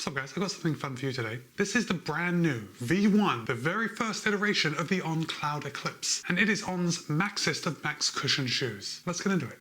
What's up guys, I've got something fun for you today. This is the brand new V1, the very first iteration of the On Cloud Eclipse, and it is On's maxest of max cushion shoes. Let's get into it.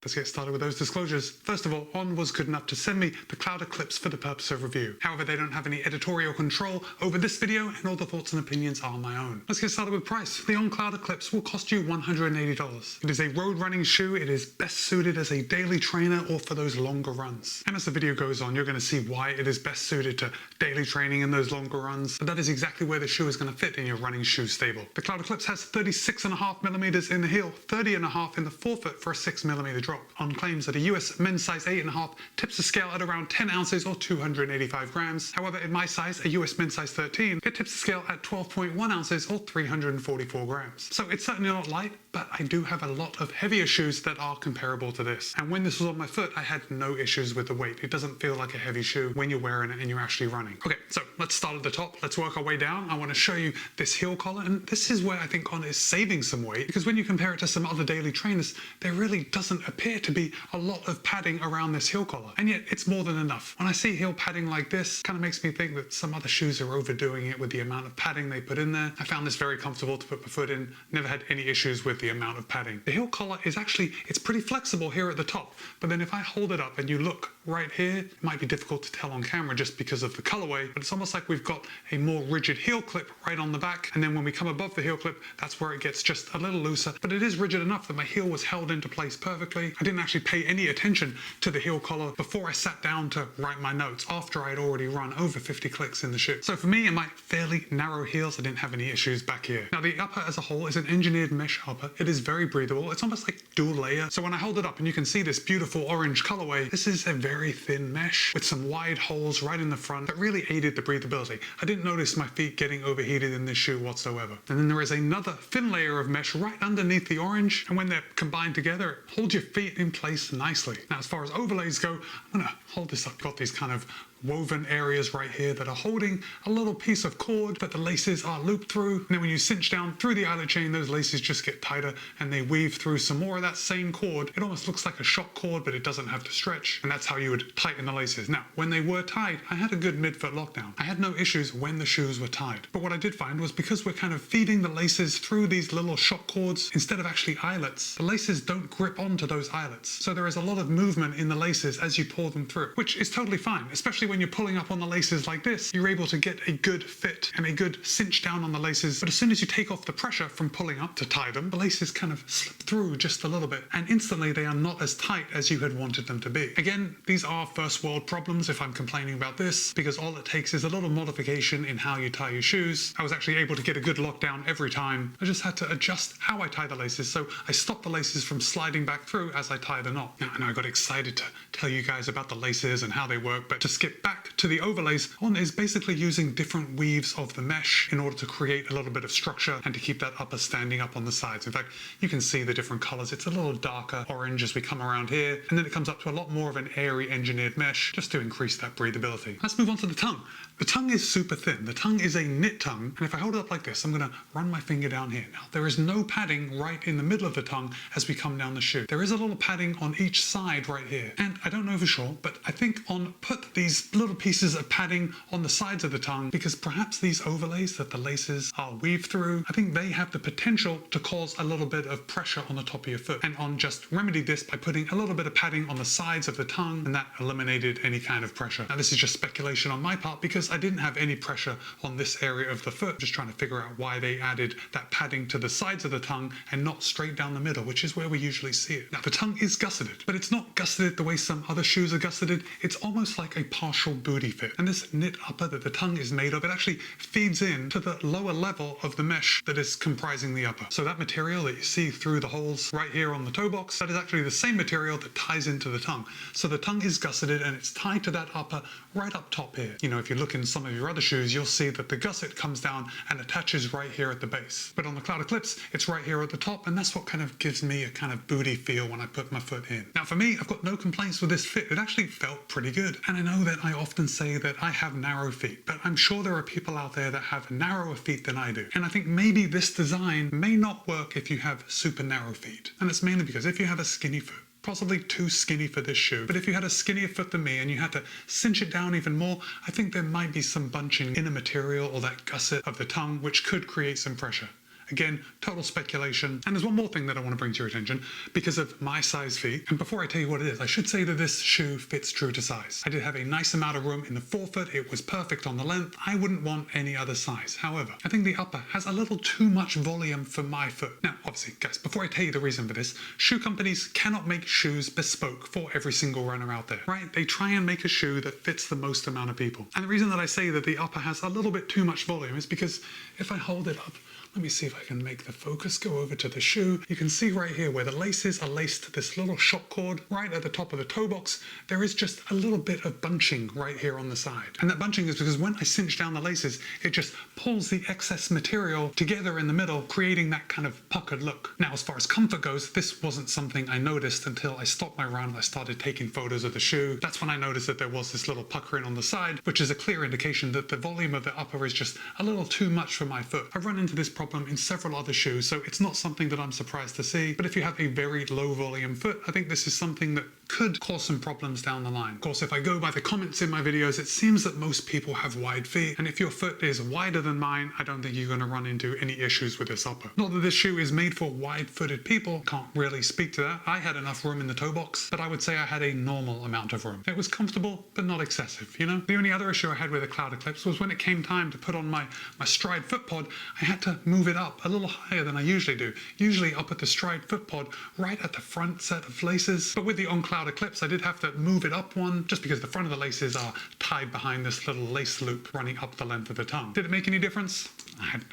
Let's get started with those disclosures. First of all, On was good enough to send me the Cloud Eclipse for the purpose of review. However, they don't have any editorial control over this video, and all the thoughts and opinions are my own. Let's get started with price. The On Cloud Eclipse will cost you $180. It is a road running shoe. It is best suited as a daily trainer or for those longer runs. And as the video goes on, you're going to see why it is best suited to daily training and those longer runs. But that is exactly where the shoe is going to fit in your running shoe stable. The Cloud Eclipse has 36.5 millimeters in the heel, 30.5 in the forefoot for a 6mm drop. On claims that a US men's size 8.5 tips the scale at around 10 ounces or 285 grams. However, in my size, a US men's size 13, it tips the scale at 12.1 ounces or 344 grams. So it's certainly not light, but I do have a lot of heavier shoes that are comparable to this. And when this was on my foot, I had no issues with the weight. It doesn't feel like a heavy shoe when you're wearing it and you're actually running. Okay, so let's start at the top. Let's work our way down. I want to show you this heel collar, and this is where I think On is saving some weight, because when you compare it to some other daily trainers, there really doesn't appear to be a lot of padding around this heel collar, and yet it's more than enough. When I see heel padding like this, kind of makes me think that some other shoes are overdoing it with the amount of padding they put in there. I found this very comfortable to put my foot in, never had any issues with the amount of padding. The heel collar is actually, it's pretty flexible here at the top, but then if I hold it up and you look right here, it might be difficult to tell on camera just because of the colorway, but it's almost like we've got a more rigid heel clip right on the back, and then when we come above the heel clip, that's where it gets just a little looser, but it is rigid enough that my heel was held into place perfectly. I didn't actually pay any attention to the heel collar before I sat down to write my notes after I'd already run over 50 clicks in the shoe. So for me and my fairly narrow heels, I didn't have any issues back here. Now the upper as a whole is an engineered mesh upper. It is very breathable. It's almost like dual layer. So when I hold it up and you can see this beautiful orange colorway, this is a very thin mesh with some wide holes right in the front that really aided the breathability. I didn't notice my feet getting overheated in this shoe whatsoever. And then there is another thin layer of mesh right underneath the orange, and when they're combined together, it holds your feet in place nicely. Now as far as overlays go, I'm gonna hold this up. Got these kind of woven areas right here that are holding a little piece of cord that the laces are looped through, and then when you cinch down through the eyelet chain, those laces just get tighter and they weave through some more of that same cord. It almost looks like a shock cord, but it doesn't have to stretch, and that's how you would tighten the laces. Now when they were tied, I had a good midfoot lockdown. I had no issues when the shoes were tied, but what I did find was because we're kind of feeding the laces through these little shock cords instead of actually eyelets, the laces don't grip onto those eyelets, so there is a lot of movement in the laces as you pull them through, which is totally fine, especially when you're pulling up on the laces like this. You're able to get a good fit and a good cinch down on the laces, but as soon as you take off the pressure from pulling up to tie them, the laces kind of slip through just a little bit, and instantly they are not as tight as you had wanted them to be. Again, these are first world problems if I'm complaining about this, because all it takes is a little modification in how you tie your shoes. I was actually able to get a good lockdown every time. I just had to adjust how I tie the laces, so I stopped the laces from sliding back through as I tie the knot. Now, I know I got excited to tell you guys about the laces and how they work, but to skip back to the overlays, On is basically using different weaves of the mesh in order to create a little bit of structure and to keep that upper standing up on the sides. In fact, you can see the different colors. It's a little darker orange as we come around here, and then it comes up to a lot more of an airy engineered mesh just to increase that breathability. Let's move on to the tongue. The tongue is super thin. The tongue is a knit tongue, and if I hold it up like this, I'm gonna run my finger down here. Now, there is no padding right in the middle of the tongue as we come down the shoe. There is a little padding on each side right here, and I don't know for sure, but I think On put these little pieces of padding on the sides of the tongue because perhaps these overlays that the laces are weaved through, I think they have the potential to cause a little bit of pressure on the top of your foot, and On just remedied this by putting a little bit of padding on the sides of the tongue, and that eliminated any kind of pressure. Now this is just speculation on my part because I didn't have any pressure on this area of the foot. Just trying to figure out why they added that padding to the sides of the tongue and not straight down the middle, which is where we usually see it. Now the tongue is gusseted, but it's not gusseted the way some other shoes are gusseted. It's almost like a partial booty fit, and this knit upper that the tongue is made of, it actually feeds in to the lower level of the mesh that is comprising the upper. So that material that you see through the holes right here on the toe box, that is actually the same material that ties into the tongue. So the tongue is gusseted and it's tied to that upper right up top here. You know, if you look look in some of your other shoes, you'll see that the gusset comes down and attaches right here at the base. But on the Cloud Eclipse, it's right here at the top, and that's what kind of gives me a kind of booty feel when I put my foot in. Now for me, I've got no complaints with this fit. It actually felt pretty good. And I know that I often say that I have narrow feet, but I'm sure there are people out there that have narrower feet than I do. And I think maybe this design may not work if you have super narrow feet. And it's mainly because if you have a skinny foot, possibly too skinny for this shoe, but if you had a skinnier foot than me and you had to cinch it down even more, I think there might be some bunching in a material or that gusset of the tongue which could create some pressure. Again, total speculation. And there's one more thing that I want to bring to your attention because of my size feet. And before I tell you what it is, I should say that this shoe fits true to size. I did have a nice amount of room in the forefoot. It was perfect on the length. I wouldn't want any other size. However, I think the upper has a little too much volume for my foot. Now, obviously, guys, before I tell you the reason for this, shoe companies cannot make shoes bespoke for every single runner out there, right? They try and make a shoe that fits the most amount of people. And the reason that I say that the upper has a little bit too much volume is because if I hold it up, let me see if I can make the focus go over to the shoe. You can see right here where the laces are laced to this little shock cord right at the top of the toe box. There is just a little bit of bunching right here on the side. And that bunching is because when I cinch down the laces, it just pulls the excess material together in the middle, creating that kind of puckered look. Now, as far as comfort goes, this wasn't something I noticed until I stopped my run and I started taking photos of the shoe. That's when I noticed that there was this little puckering on the side, which is a clear indication that the volume of the upper is just a little too much for my foot. I've run into this problem in several other shoes, so it's not something that I'm surprised to see. But if you have a very low volume foot, I think this is something that could cause some problems down the line. Of course, if I go by the comments in my videos, it seems that most people have wide feet, and if your foot is wider than mine, I don't think you're going to run into any issues with this upper. Not that this shoe is made for wide-footed people, can't really speak to that. I had enough room in the toe box, but I would say I had a normal amount of room. It was comfortable, but not excessive, you know? The only other issue I had with the Cloud Eclipse was when it came time to put on my Stride foot pod, I had to move it up a little higher than I usually do. Usually up at the Stride foot pod, right at the front set of laces. But with the on Cloud Eclipse, I did have to move it up one, just because the front of the laces are tied behind this little lace loop running up the length of the tongue. Did it make any difference?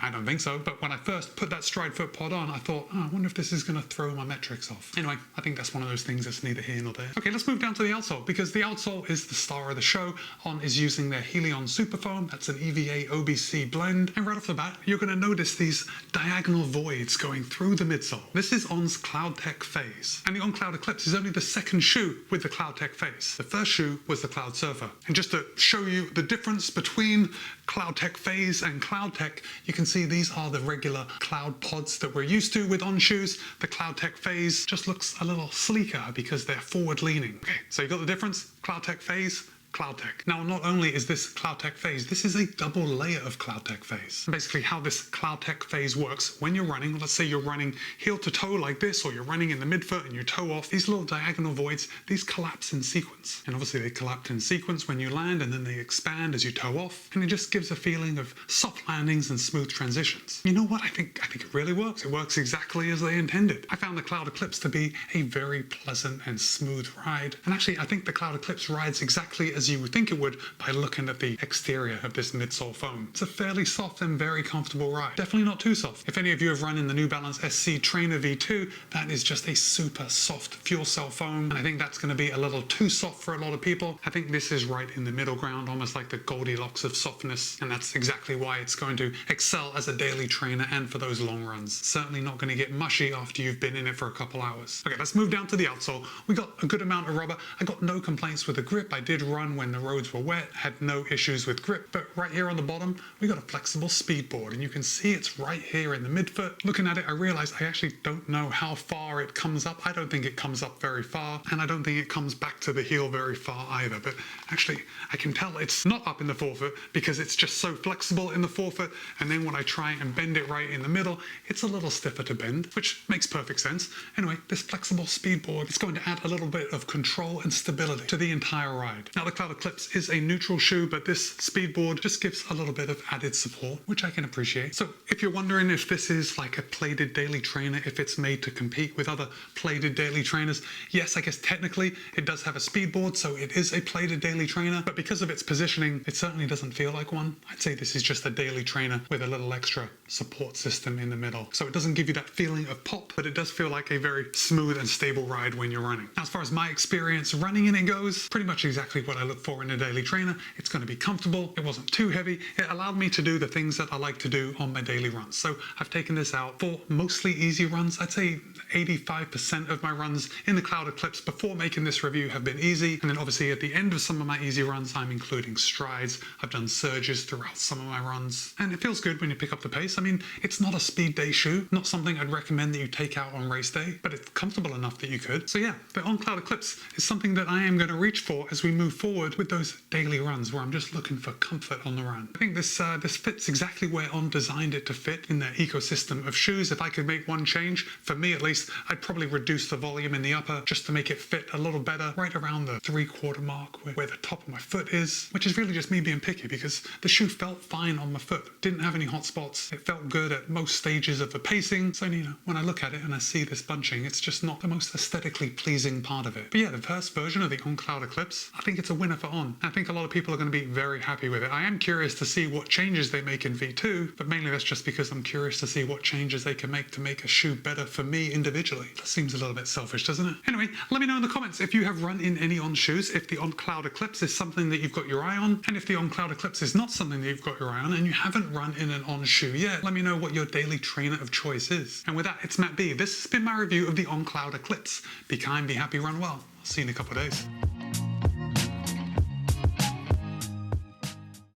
I don't think so, but when I first put that Stride foot pod on, I thought, oh, I wonder if this is going to throw my metrics off. Anyway, I think that's one of those things that's neither here nor there. Okay, let's move down to the outsole, because the outsole is the star of the show. On is using their Helion Superfoam. That's an EVA OBC blend. And right off the bat, you're going to notice these diagonal voids going through the midsole. This is On's CloudTech Phase. And the On Cloud Eclipse is only the second shoe with the CloudTech Phase. The first shoe was the Cloud Surfer. And just to show you the difference between CloudTech Phase and CloudTech, you can see these are the regular cloud pods that we're used to with On shoes. The CloudTech Phase just looks a little sleeker because they're forward leaning. Okay, so you got the difference? CloudTech Phase, CloudTech. Now, not only is this CloudTech Phase, this is a double layer of CloudTech Phase. Basically, how this CloudTech Phase works, when you're running, let's say you're running heel to toe like this, or you're running in the midfoot and you toe off, these little diagonal voids, these collapse in sequence. And obviously they collapse in sequence when you land, and then they expand as you toe off, and it just gives a feeling of soft landings and smooth transitions. You know what? I think it really works. It works exactly as they intended. I found the Cloud Eclipse to be a very pleasant and smooth ride. And actually, I think the Cloud Eclipse rides exactly as you would think it would by looking at the exterior of this midsole foam. It's a fairly soft and very comfortable ride. Definitely not too soft. If any of you have run in the New Balance SC Trainer V2, that is just a super soft fuel cell foam, and I think that's going to be a little too soft for a lot of people. I think this is right in the middle ground, almost like the Goldilocks of softness, and that's exactly why it's going to excel as a daily trainer and for those long runs. Certainly not going to get mushy after you've been in it for a couple hours. Okay, let's move down to the outsole. We got a good amount of rubber. I got no complaints with the grip. I did run when the roads were wet, had no issues with grip, but right here on the bottom, we got a flexible speed board, and you can see it's right here in the midfoot. Looking at it, I realized I actually don't know how far it comes up. I don't think it comes up very far, and I don't think it comes back to the heel very far either, but actually, I can tell it's not up in the forefoot because it's just so flexible in the forefoot, and then when I try and bend it right in the middle, it's a little stiffer to bend, which makes perfect sense. Anyway, this flexible speed board is going to add a little bit of control and stability to the entire ride. Now, the Cloud Eclipse is a neutral shoe, but this speed board just gives a little bit of added support, which I can appreciate. So if you're wondering if this is like a plated daily trainer, if it's made to compete with other plated daily trainers, yes, I guess technically it does have a speed board, so it is a plated daily trainer, but because of its positioning, it certainly doesn't feel like one. I'd say this is just a daily trainer with a little extra support system in the middle. So it doesn't give you that feeling of pop, but it does feel like a very smooth and stable ride when you're running. Now, as far as my experience running in it goes, pretty much exactly what I looked look for in a daily trainer. It's going to be comfortable. It wasn't too heavy. It allowed me to do the things that I like to do on my daily runs. So I've taken this out for mostly easy runs. I'd say 85% of my runs in the Cloud Eclipse before making this review have been easy. And then obviously at the end of some of my easy runs, I'm including strides. I've done surges throughout some of my runs. And it feels good when you pick up the pace. I mean, it's not a speed day shoe, not something I'd recommend that you take out on race day, but it's comfortable enough that you could. So yeah, the On Cloud Eclipse is something that I am going to reach for as we move forward with those daily runs where I'm just looking for comfort on the run. I think this fits exactly where On designed it to fit in their ecosystem of shoes. If I could make one change, for me at least, I'd probably reduce the volume in the upper just to make it fit a little better right around the 3/4 mark where the top of my foot is, which is really just me being picky because the shoe felt fine on my foot. Didn't have any hot spots. It felt good at most stages of the pacing. So, you know, when I look at it and I see this bunching, it's just not the most aesthetically pleasing part of it. But yeah, the first version of the On Cloud Eclipse, I think it's a winner for On. I think a lot of people are going to be very happy with it. I am curious to see what changes they make in V2, but mainly that's just because I'm curious to see what changes they can make to make a shoe better for me individually. That seems a little bit selfish, doesn't it? Anyway, let me know in the comments if you have run in any On shoes, if the On Cloud Eclipse is something that you've got your eye on, and if the On Cloud Eclipse is not something that you've got your eye on and you haven't run in an On shoe yet, let me know what your daily trainer of choice is. And with that, it's Matt B. This has been my review of the On Cloud Eclipse. Be kind, be happy, run well. I'll see you in a couple of days.